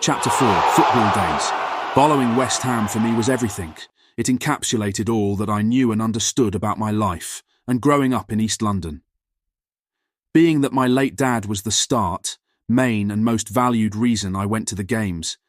Chapter 4, Football Days. Following West Ham for me was everything. It encapsulated all that I knew and understood about my life and growing up in East London. Being that my late dad was the start, main and most valued reason I went to the games,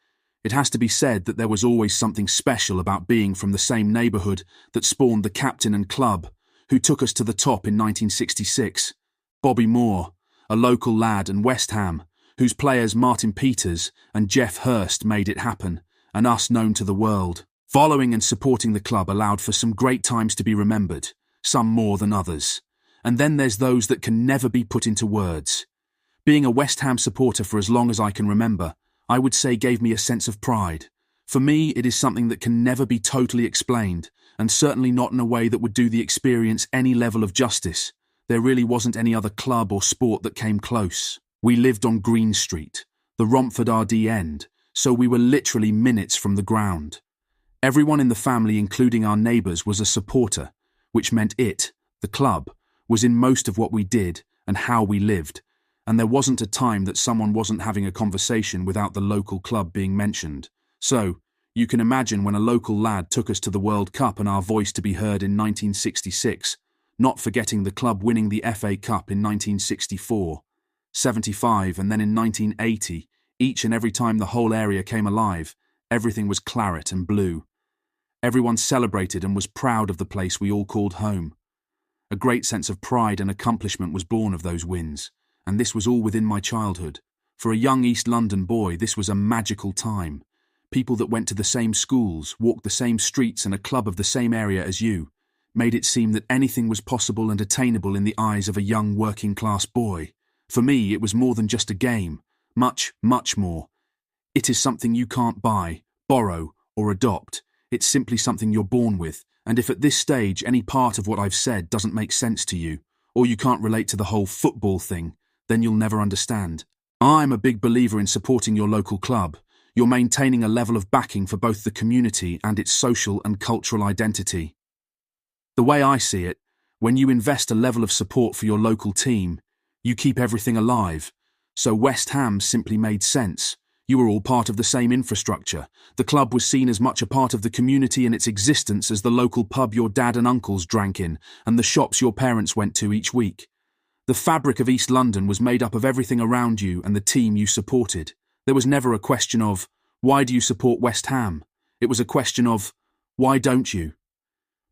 it has to be said that there was always something special about being from the same neighbourhood that spawned the captain and club, who took us to the top in 1966. Bobby Moore, a local lad, and West Ham, whose players Martin Peters and Jeff Hurst made it happen, and us known to the world. Following and supporting the club allowed for some great times to be remembered, some more than others. And then there's those that can never be put into words. Being a West Ham supporter for as long as I can remember, I would say gave me a sense of pride. For me, it is something that can never be totally explained, and certainly not in a way that would do the experience any level of justice. There really wasn't any other club or sport that came close. We lived on Green Street, the Romford RD end, so we were literally minutes from the ground. Everyone in the family, including our neighbours, was a supporter, which meant it, the club, was in most of what we did and how we lived, and there wasn't a time that someone wasn't having a conversation without the local club being mentioned. So, you can imagine when a local lad took us to the World Cup and our voice to be heard in 1966, not forgetting the club winning the FA Cup in 1964, 75 and then in 1980, each and every time the whole area came alive, everything was claret and blue. Everyone celebrated and was proud of the place we all called home. A great sense of pride and accomplishment was born of those wins, and this was all within my childhood. For a young East London boy, this was a magical time. People that went to the same schools, walked the same streets, and a club of the same area as you made it seem that anything was possible and attainable in the eyes of a young working-class boy. For me, it was more than just a game. Much, much more. It is something you can't buy, borrow, or adopt. It's simply something you're born with, and if at this stage any part of what I've said doesn't make sense to you, or you can't relate to the whole football thing, then you'll never understand. I'm a big believer in supporting your local club. You're maintaining a level of backing for both the community and its social and cultural identity. The way I see it, when you invest a level of support for your local team, you keep everything alive. So West Ham simply made sense. You were all part of the same infrastructure. The club was seen as much a part of the community and its existence as the local pub your dad and uncles drank in, and the shops your parents went to each week. The fabric of East London was made up of everything around you and the team you supported. There was never a question of, why do you support West Ham? It was a question of, why don't you?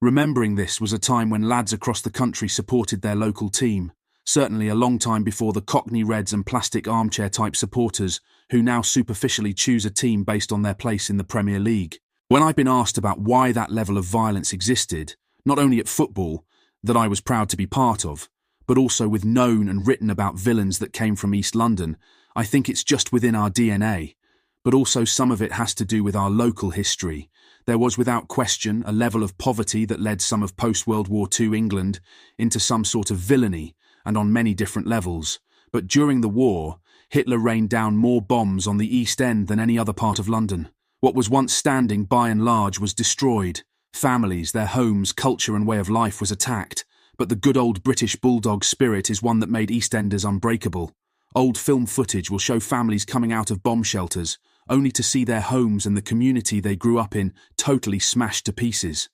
Remembering this was a time when lads across the country supported their local team, certainly a long time before the Cockney Reds and plastic armchair-type supporters who now superficially choose a team based on their place in the Premier League. When I've been asked about why that level of violence existed, not only at football, that I was proud to be part of, but also with known and written about villains that came from East London, I think it's just within our DNA. But also some of it has to do with our local history. There was without question a level of poverty that led some of post-World War II England into some sort of villainy, and on many different levels. But during the war, Hitler rained down more bombs on the East End than any other part of London. What was once standing by and large was destroyed. Families, their homes, culture and way of life was attacked. But the good old British bulldog spirit is one that made EastEnders unbreakable. Old film footage will show families coming out of bomb shelters, only to see their homes and the community they grew up in totally smashed to pieces.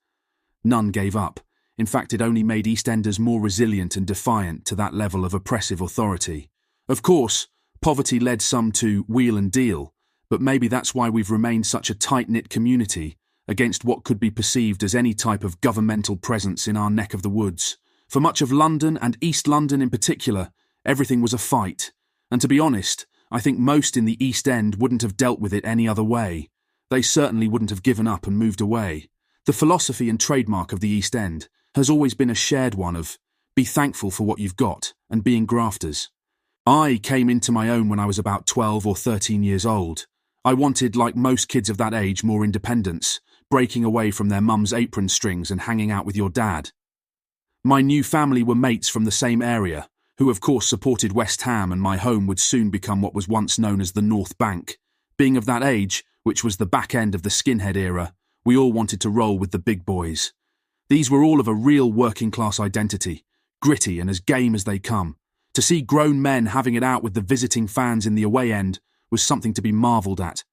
None gave up. In fact, it only made EastEnders more resilient and defiant to that level of oppressive authority. Of course, poverty led some to wheel and deal, but maybe that's why we've remained such a tight-knit community against what could be perceived as any type of governmental presence in our neck of the woods. For much of London, and East London in particular, everything was a fight. And to be honest, I think most in the East End wouldn't have dealt with it any other way. They certainly wouldn't have given up and moved away. The philosophy and trademark of the East End has always been a shared one of, be thankful for what you've got, and being grafters. I came into my own when I was about 12 or 13 years old. I wanted, like most kids of that age, more independence, breaking away from their mum's apron strings and hanging out with your dad. My new family were mates from the same area, who of course supported West Ham, and my home would soon become what was once known as the North Bank. Being of that age, which was the back end of the skinhead era, we all wanted to roll with the big boys. These were all of a real working-class identity, gritty and as game as they come. To see grown men having it out with the visiting fans in the away end was something to be marvelled at.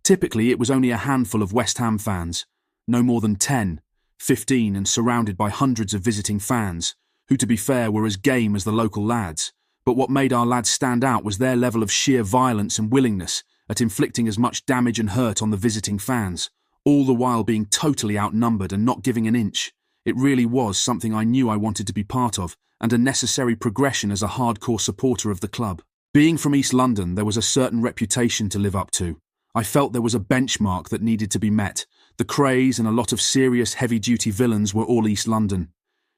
Typically, it was only a handful of West Ham fans, no more than 10, 15, and surrounded by hundreds of visiting fans, who to be fair were as game as the local lads. But what made our lads stand out was their level of sheer violence and willingness at inflicting as much damage and hurt on the visiting fans, all the while being totally outnumbered and not giving an inch. It really was something I knew I wanted to be part of, and a necessary progression as a hardcore supporter of the club. Being from East London, there was a certain reputation to live up to. I felt there was a benchmark that needed to be met. The Crays and a lot of serious heavy-duty villains were all East London.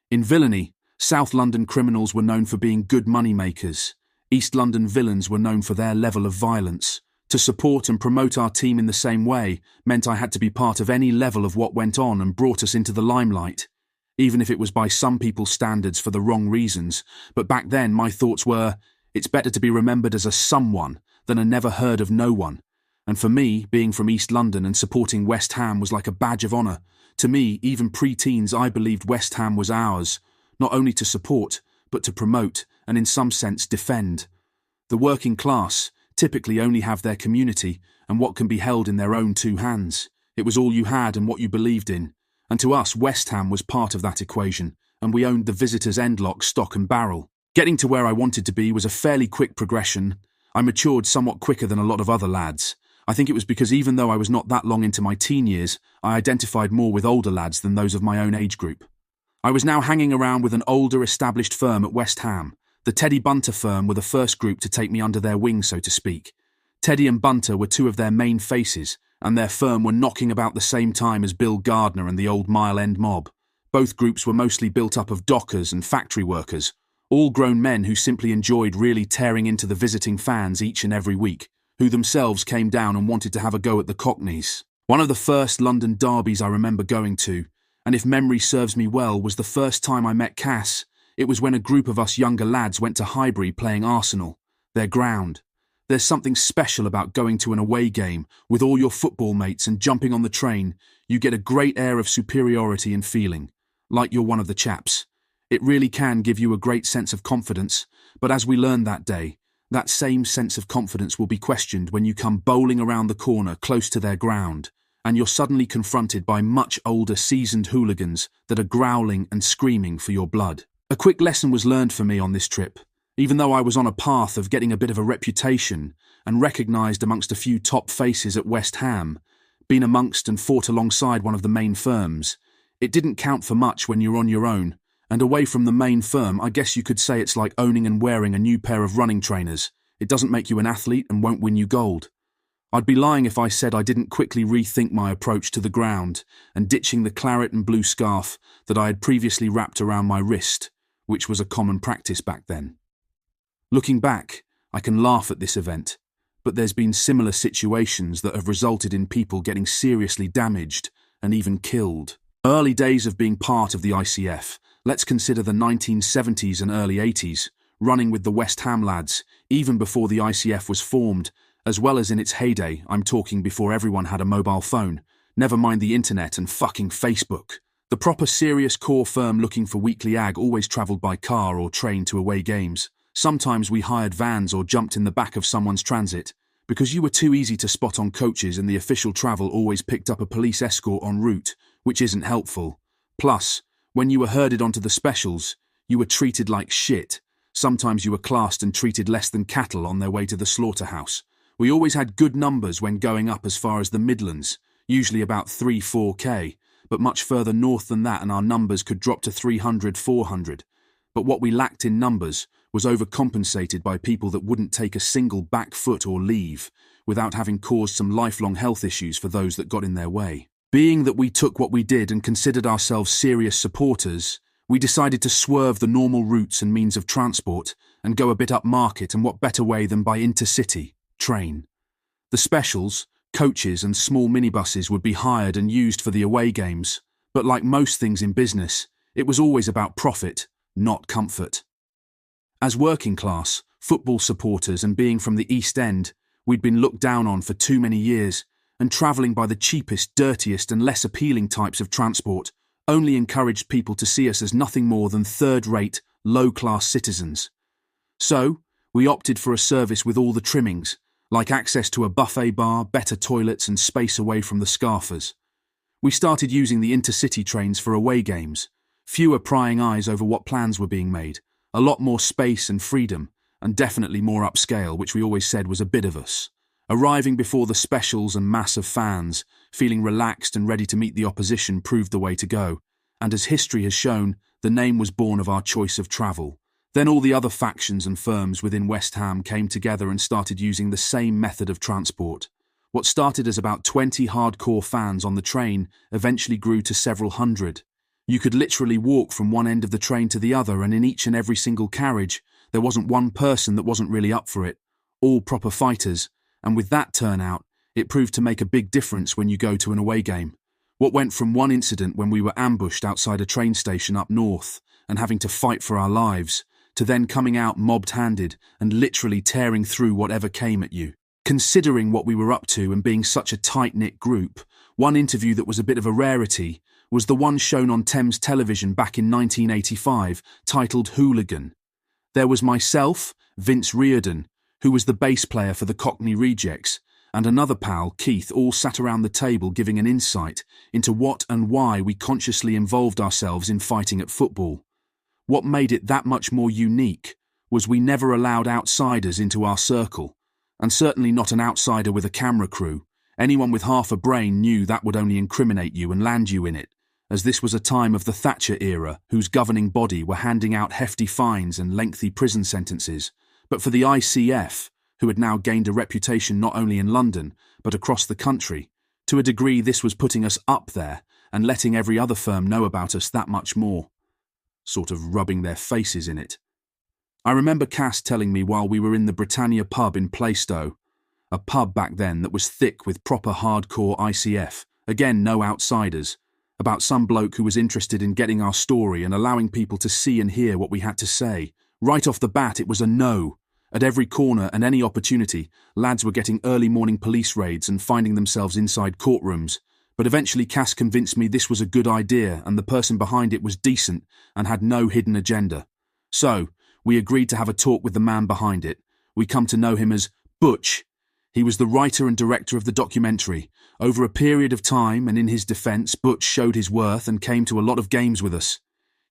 In villainy, South London criminals were known for being good money-makers. East London villains were known for their level of violence. To support and promote our team in the same way meant I had to be part of any level of what went on and brought us into the limelight, even if it was by some people's standards for the wrong reasons. But back then my thoughts were, it's better to be remembered as a someone than a never heard of no one. And for me, being from East London and supporting West Ham was like a badge of honour. To me, even pre-teens, I believed West Ham was ours, not only to support, but to promote and in some sense defend. The working class typically only have their community and what can be held in their own two hands. It was all you had and what you believed in. And to us, West Ham was part of that equation, and we owned the visitors' end lock, stock and barrel. Getting to where I wanted to be was a fairly quick progression. I matured somewhat quicker than a lot of other lads. I think it was because even though I was not that long into my teen years, I identified more with older lads than those of my own age group. I was now hanging around with an older established firm at West Ham. The Teddy Bunter firm were the first group to take me under their wing, so to speak. Teddy and Bunter were two of their main faces, and their firm were knocking about the same time as Bill Gardner and the old Mile End mob. Both groups were mostly built up of dockers and factory workers, all grown men who simply enjoyed really tearing into the visiting fans each and every week, who themselves came down and wanted to have a go at the Cockneys. One of the first London derbies I remember going to, and if memory serves me well, was the first time I met Cass. It was when a group of us younger lads went to Highbury playing Arsenal, their ground. There's something special about going to an away game with all your football mates and jumping on the train. You get a great air of superiority and feeling, like you're one of the chaps. It really can give you a great sense of confidence, but as we learned that day, that same sense of confidence will be questioned when you come bowling around the corner close to their ground, and you're suddenly confronted by much older, seasoned hooligans that are growling and screaming for your blood. A quick lesson was learned for me on this trip. Even though I was on a path of getting a bit of a reputation and recognised amongst a few top faces at West Ham, been amongst and fought alongside one of the main firms, it didn't count for much when you're on your own, and away from the main firm, I guess you could say it's like owning and wearing a new pair of running trainers. It doesn't make you an athlete and won't win you gold. I'd be lying if I said I didn't quickly rethink my approach to the ground and ditching the claret and blue scarf that I had previously wrapped around my wrist, which was a common practice back then. Looking back, I can laugh at this event, but there's been similar situations that have resulted in people getting seriously damaged and even killed. Early days of being part of the ICF, let's consider the 1970s and early 80s, running with the West Ham lads, even before the ICF was formed, as well as in its heyday. I'm talking before everyone had a mobile phone, never mind the internet and fucking Facebook. The proper serious core firm looking for weekly ag always travelled by car or train to away games. Sometimes we hired vans or jumped in the back of someone's transit. Because you were too easy to spot on coaches and the official travel always picked up a police escort en route, which isn't helpful. Plus, when you were herded onto the specials, you were treated like shit. Sometimes you were classed and treated less than cattle on their way to the slaughterhouse. We always had good numbers when going up as far as the Midlands, usually about 3-4K, but much further north than that and our numbers could drop to 300-400. But what we lacked in numbers was overcompensated by people that wouldn't take a single back foot or leave without having caused some lifelong health issues for those that got in their way. Being that we took what we did and considered ourselves serious supporters, we decided to swerve the normal routes and means of transport and go a bit upmarket, and what better way than by intercity, train. The specials, coaches and small minibuses would be hired and used for the away games, but like most things in business, it was always about profit, not comfort. As working class, football supporters and being from the East End, we'd been looked down on for too many years, and travelling by the cheapest, dirtiest and less appealing types of transport only encouraged people to see us as nothing more than third-rate, low-class citizens. So, we opted for a service with all the trimmings, like access to a buffet bar, better toilets and space away from the scarfers. We started using the intercity trains for away games, fewer prying eyes over what plans were being made, a lot more space and freedom, and definitely more upscale, which we always said was a bit of us. Arriving before the specials and mass of fans, feeling relaxed and ready to meet the opposition proved the way to go, and as history has shown, the name was born of our choice of travel. Then all the other factions and firms within West Ham came together and started using the same method of transport. What started as about 20 hardcore fans on the train eventually grew to several hundred. You could literally walk from one end of the train to the other, and in each and every single carriage, there wasn't one person that wasn't really up for it, all proper fighters, and with that turnout, it proved to make a big difference when you go to an away game. What went from one incident when we were ambushed outside a train station up north and having to fight for our lives, to then coming out mobbed-handed and literally tearing through whatever came at you. Considering what we were up to and being such a tight-knit group, one interview that was a bit of a rarity was the one shown on Thames Television back in 1985, titled Hooligan. There was myself, Vince Reardon, who was the bass player for the Cockney Rejects, and another pal, Keith, all sat around the table giving an insight into what and why we consciously involved ourselves in fighting at football. What made it that much more unique was we never allowed outsiders into our circle, and certainly not an outsider with a camera crew. Anyone with half a brain knew that would only incriminate you and land you in it, as this was a time of the Thatcher era whose governing body were handing out hefty fines and lengthy prison sentences. But for the ICF, who had now gained a reputation not only in London, but across the country, to a degree this was putting us up there and letting every other firm know about us that much more, sort of rubbing their faces in it. I remember Cass telling me while we were in the Britannia pub in Plaistow, a pub back then that was thick with proper hardcore ICF, again no outsiders, about some bloke who was interested in getting our story and allowing people to see and hear what we had to say. Right off the bat, it was a no. At every corner and any opportunity, lads were getting early morning police raids and finding themselves inside courtrooms. But eventually Cass convinced me this was a good idea and the person behind it was decent and had no hidden agenda. So, we agreed to have a talk with the man behind it. We come to know him as Butch. He was the writer and director of the documentary. Over a period of time, and in his defence, Butch showed his worth and came to a lot of games with us.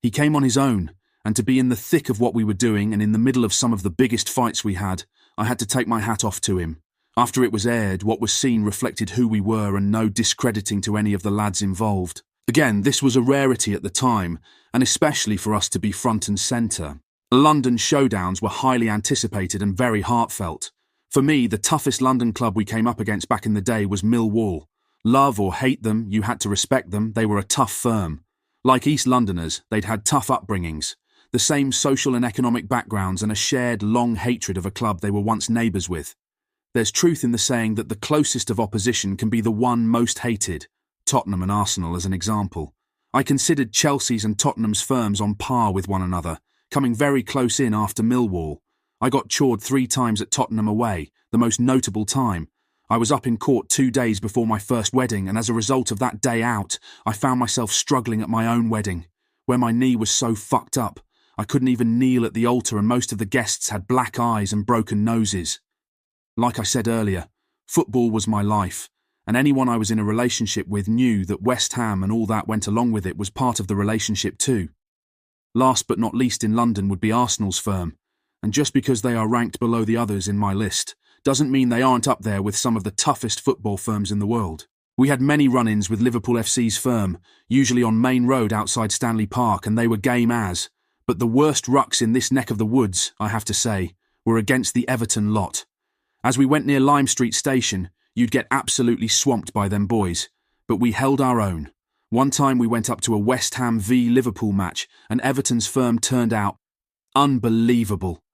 He came on his own, and to be in the thick of what we were doing and in the middle of some of the biggest fights we had, I had to take my hat off to him. After it was aired, what was seen reflected who we were and no discrediting to any of the lads involved. Again, this was a rarity at the time, and especially for us to be front and centre. London showdowns were highly anticipated and very heartfelt. For me, the toughest London club we came up against back in the day was Millwall. Love or hate them, you had to respect them, they were a tough firm. Like East Londoners, they'd had tough upbringings, the same social and economic backgrounds and a shared long hatred of a club they were once neighbours with. There's truth in the saying that the closest of opposition can be the one most hated, Tottenham and Arsenal as an example. I considered Chelsea's and Tottenham's firms on par with one another, coming very close in after Millwall. I got chawed 3 times at Tottenham away, the most notable time. I was up in court 2 days before my first wedding, and as a result of that day out, I found myself struggling at my own wedding, where my knee was so fucked up, I couldn't even kneel at the altar and most of the guests had black eyes and broken noses. Like I said earlier, football was my life, and anyone I was in a relationship with knew that West Ham and all that went along with it was part of the relationship too. Last but not least in London would be Arsenal's firm, and just because they are ranked below the others in my list, doesn't mean they aren't up there with some of the toughest football firms in the world. We had many run-ins with Liverpool FC's firm, usually on Main Road outside Stanley Park, and they were game as. But the worst rucks in this neck of the woods, I have to say, were against the Everton lot. As we went near Lime Street Station, you'd get absolutely swamped by them boys, but we held our own. One time we went up to a West Ham v Liverpool match, and Everton's firm turned out unbelievable.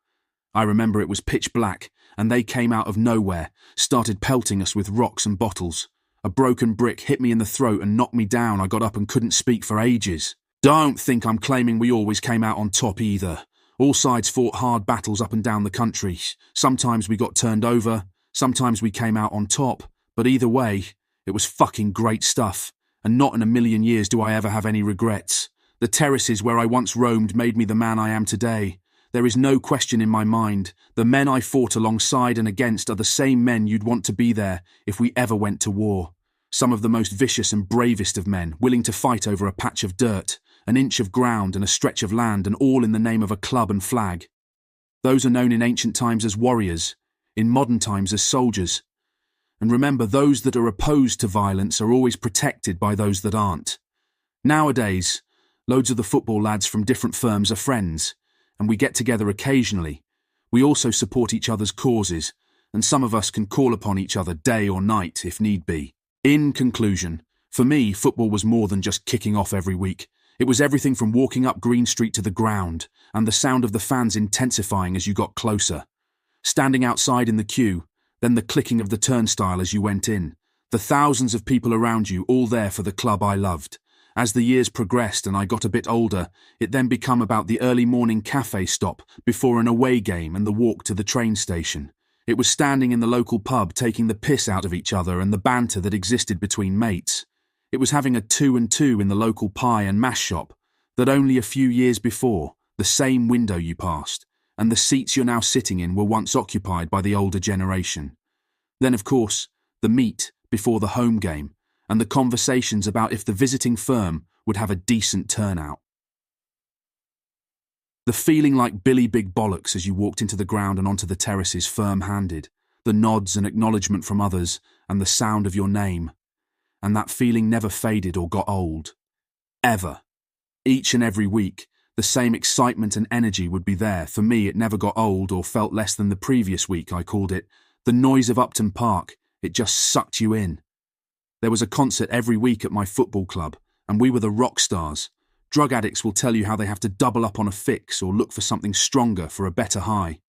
I remember it was pitch black, and they came out of nowhere, started pelting us with rocks and bottles. A broken brick hit me in the throat and knocked me down. I got up and couldn't speak for ages. Don't think I'm claiming we always came out on top either. All sides fought hard battles up and down the country. Sometimes we got turned over, sometimes we came out on top, but either way, it was fucking great stuff, and not in a million years do I ever have any regrets. The terraces where I once roamed made me the man I am today. There is no question in my mind, the men I fought alongside and against are the same men you'd want to be there if we ever went to war. Some of the most vicious and bravest of men, willing to fight over a patch of dirt, an inch of ground and a stretch of land, and all in the name of a club and flag. Those are known in ancient times as warriors, in modern times as soldiers. And remember, those that are opposed to violence are always protected by those that aren't. Nowadays, loads of the football lads from different firms are friends, and we get together occasionally. We also support each other's causes, and some of us can call upon each other day or night if need be. In conclusion, for me, football was more than just kicking off every week. It was everything from walking up Green Street to the ground, and the sound of the fans intensifying as you got closer. Standing outside in the queue, then the clicking of the turnstile as you went in. The thousands of people around you, all there for the club I loved. As the years progressed and I got a bit older, it then became about the early morning cafe stop before an away game and the walk to the train station. It was standing in the local pub taking the piss out of each other and the banter that existed between mates. It was having a 2 and 2 in the local pie and mash shop that only a few years before, the same window you passed, and the seats you're now sitting in were once occupied by the older generation. Then, of course, the meet before the home game, and the conversations about if the visiting firm would have a decent turnout. The feeling like Billy Big Bollocks as you walked into the ground and onto the terraces firm-handed, the nods and acknowledgement from others, and the sound of your name. And that feeling never faded or got old. Ever. Each and every week, the same excitement and energy would be there. For me, it never got old or felt less than the previous week, I called it. The noise of Upton Park, it just sucked you in. There was a concert every week at my football club, and we were the rock stars. Drug addicts will tell you how they have to double up on a fix or look for something stronger for a better high.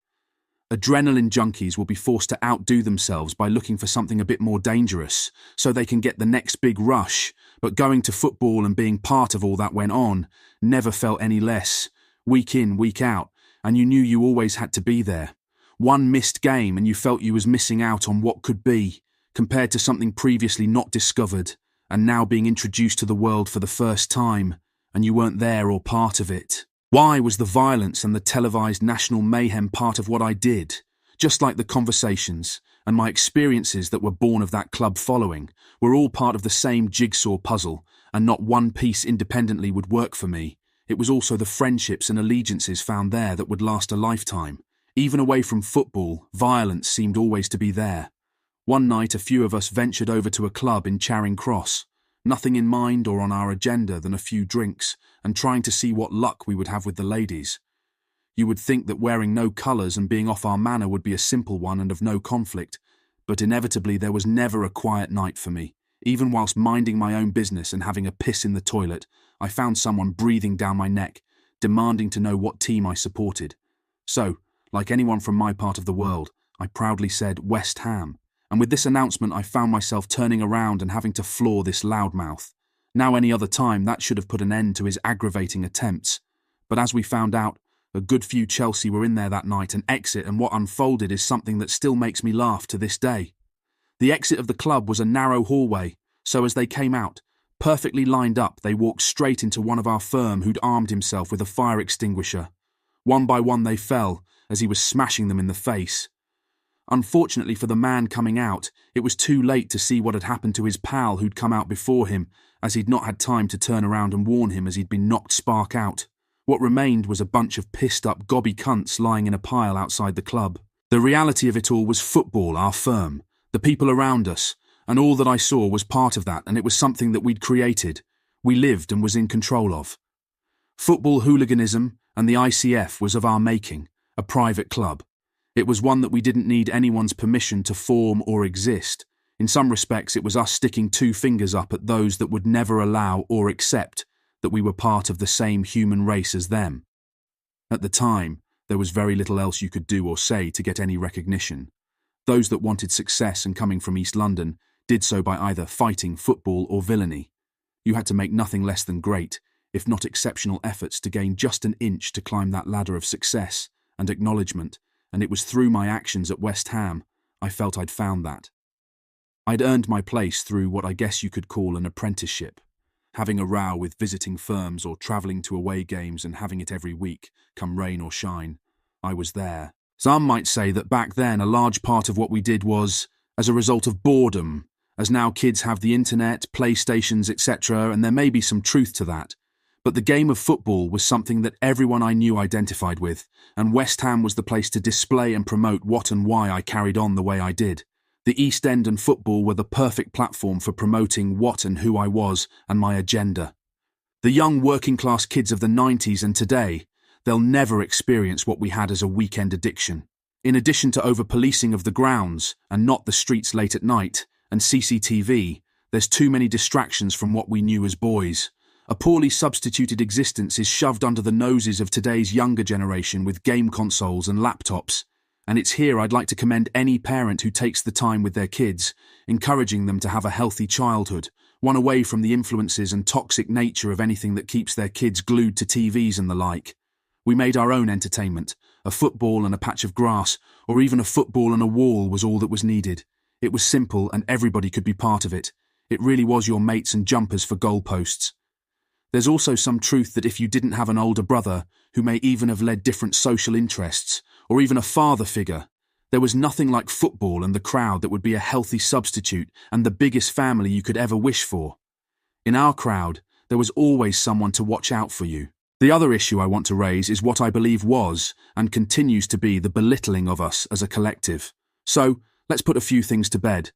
Adrenaline junkies will be forced to outdo themselves by looking for something a bit more dangerous, so they can get the next big rush, but going to football and being part of all that went on never felt any less, week in, week out, and you knew you always had to be there. One missed game and you felt you was missing out on what could be, compared to something previously not discovered, and now being introduced to the world for the first time, and you weren't there or part of it. Why was the violence and the televised national mayhem part of what I did? Just like the conversations and my experiences that were born of that club following were all part of the same jigsaw puzzle, and not one piece independently would work for me. It was also the friendships and allegiances found there that would last a lifetime. Even away from football, violence seemed always to be there. One night a few of us ventured over to a club in Charing Cross, nothing in mind or on our agenda than a few drinks, and trying to see what luck we would have with the ladies. You would think that wearing no colours and being off our manner would be a simple one and of no conflict, but inevitably there was never a quiet night for me. Even whilst minding my own business and having a piss in the toilet, I found someone breathing down my neck, demanding to know what team I supported. So, like anyone from my part of the world, I proudly said West Ham, and with this announcement I found myself turning around and having to floor this loudmouth. Now any other time that should have put an end to his aggravating attempts, but as we found out, a good few Chelsea were in there that night, and exit and what unfolded is something that still makes me laugh to this day. The exit of the club was a narrow hallway, so as they came out, perfectly lined up, they walked straight into one of our firm who'd armed himself with a fire extinguisher. One by one they fell, as he was smashing them in the face. Unfortunately for the man coming out, it was too late to see what had happened to his pal who'd come out before him, as he'd not had time to turn around and warn him as he'd been knocked spark out. What remained was a bunch of pissed-up gobby cunts lying in a pile outside the club. The reality of it all was football, our firm, the people around us, and all that I saw was part of that, and it was something that we'd created, we lived and was in control of. Football hooliganism and the ICF was of our making, a private club. It was one that we didn't need anyone's permission to form or exist. In some respects, it was us sticking two fingers up at those that would never allow or accept that we were part of the same human race as them. At the time, there was very little else you could do or say to get any recognition. Those that wanted success and coming from East London did so by either fighting football or villainy. You had to make nothing less than great, if not exceptional efforts to gain just an inch to climb that ladder of success and acknowledgement, and it was through my actions at West Ham I felt I'd found that. I'd earned my place through what I guess you could call an apprenticeship, having a row with visiting firms or travelling to away games and having it every week, come rain or shine. I was there. Some might say that back then a large part of what we did was as a result of boredom, as now kids have the internet, PlayStations, etc., and there may be some truth to that. But the game of football was something that everyone I knew identified with, and West Ham was the place to display and promote what and why I carried on the way I did. The East End and football were the perfect platform for promoting what and who I was and my agenda. The young working-class kids of the 90s and today, they'll never experience what we had as a weekend addiction. In addition to over-policing of the grounds, and not the streets late at night, and CCTV, there's too many distractions from what we knew as boys. A poorly substituted existence is shoved under the noses of today's younger generation with game consoles and laptops. And it's here I'd like to commend any parent who takes the time with their kids, encouraging them to have a healthy childhood, one away from the influences and toxic nature of anything that keeps their kids glued to TVs and the like. We made our own entertainment. A football and a patch of grass, or even a football and a wall was all that was needed. It was simple and everybody could be part of it. It really was your mates and jumpers for goalposts. There's also some truth that if you didn't have an older brother, who may even have led different social interests, or even a father figure, there was nothing like football and the crowd that would be a healthy substitute and the biggest family you could ever wish for. In our crowd, there was always someone to watch out for you. The other issue I want to raise is what I believe was, and continues to be, the belittling of us as a collective. So, let's put a few things to bed.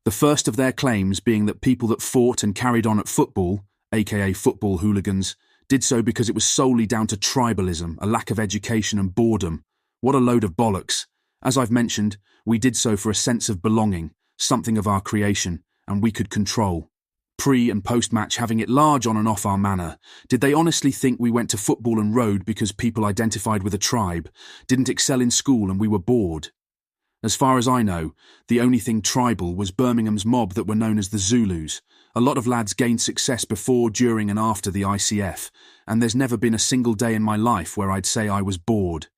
The first of their claims being that people that fought and carried on at football, aka football hooligans, did so because it was solely down to tribalism, a lack of education and boredom. What a load of bollocks. As I've mentioned, we did so for a sense of belonging, something of our creation, and we could control. Pre- and post-match having it large on and off our manor. Did they honestly think we went to football and rode because people identified with a tribe, didn't excel in school and we were bored? As far as I know, the only thing tribal was Birmingham's mob that were known as the Zulus. A lot of lads gained success before, during and after the ICF, and there's never been a single day in my life where I'd say I was bored.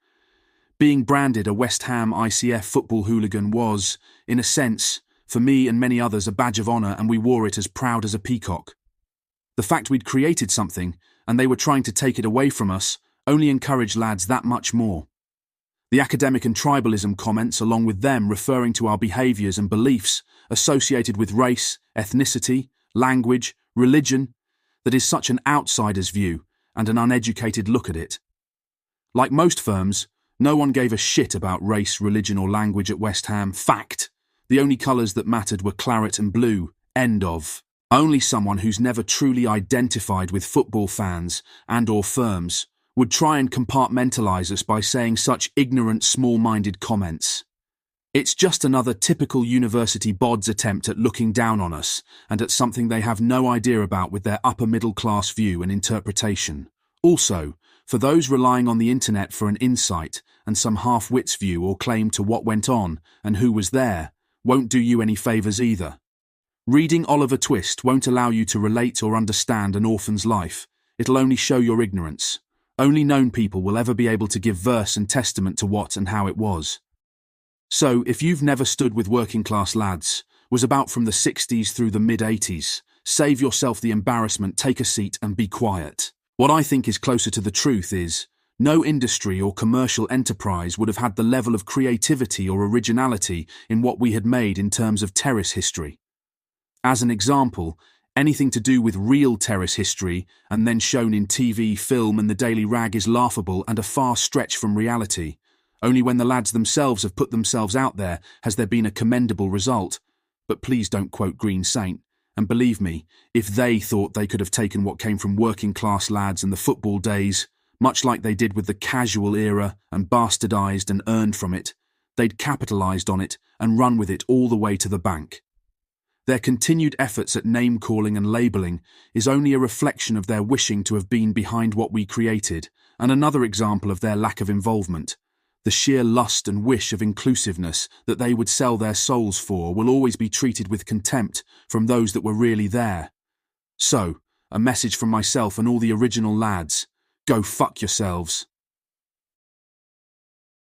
Being branded a West Ham ICF football hooligan was, in a sense, for me and many others, a badge of honour, and we wore it as proud as a peacock. The fact we'd created something, and they were trying to take it away from us, only encouraged lads that much more. The academic and tribalism comments, along with them referring to our behaviours and beliefs associated with race, ethnicity, language, religion, that is such an outsider's view and an uneducated look at it. Like most firms, no one gave a shit about race, religion or language at West Ham. Fact. The only colours that mattered were claret and blue. End of. Only someone who's never truly identified with football fans and or firms would try and compartmentalise us by saying such ignorant, small-minded comments. It's just another typical university bod's attempt at looking down on us and at something they have no idea about with their upper-middle-class view and interpretation. Also, for those relying on the internet for an insight and some half-wits view or claim to what went on and who was there, won't do you any favours either. Reading Oliver Twist won't allow you to relate or understand an orphan's life. It'll only show your ignorance. Only known people will ever be able to give verse and testament to what and how it was. So, if you've never stood with working-class lads, was about from the 60s through the mid-80s, save yourself the embarrassment, take a seat and be quiet. What I think is closer to the truth is, no industry or commercial enterprise would have had the level of creativity or originality in what we had made in terms of terrace history. As an example, anything to do with real terrace history and then shown in TV, film and the Daily Rag is laughable and a far stretch from reality. Only when the lads themselves have put themselves out there has there been a commendable result. But please don't quote Green Saint. And believe me, if they thought they could have taken what came from working class lads and the football days, much like they did with the casual era and bastardised and earned from it, they'd capitalised on it and run with it all the way to the bank. Their continued efforts at name-calling and labelling is only a reflection of their wishing to have been behind what we created, and another example of their lack of involvement. The sheer lust and wish of inclusiveness that they would sell their souls for will always be treated with contempt from those that were really there. So, a message from myself and all the original lads: go fuck yourselves.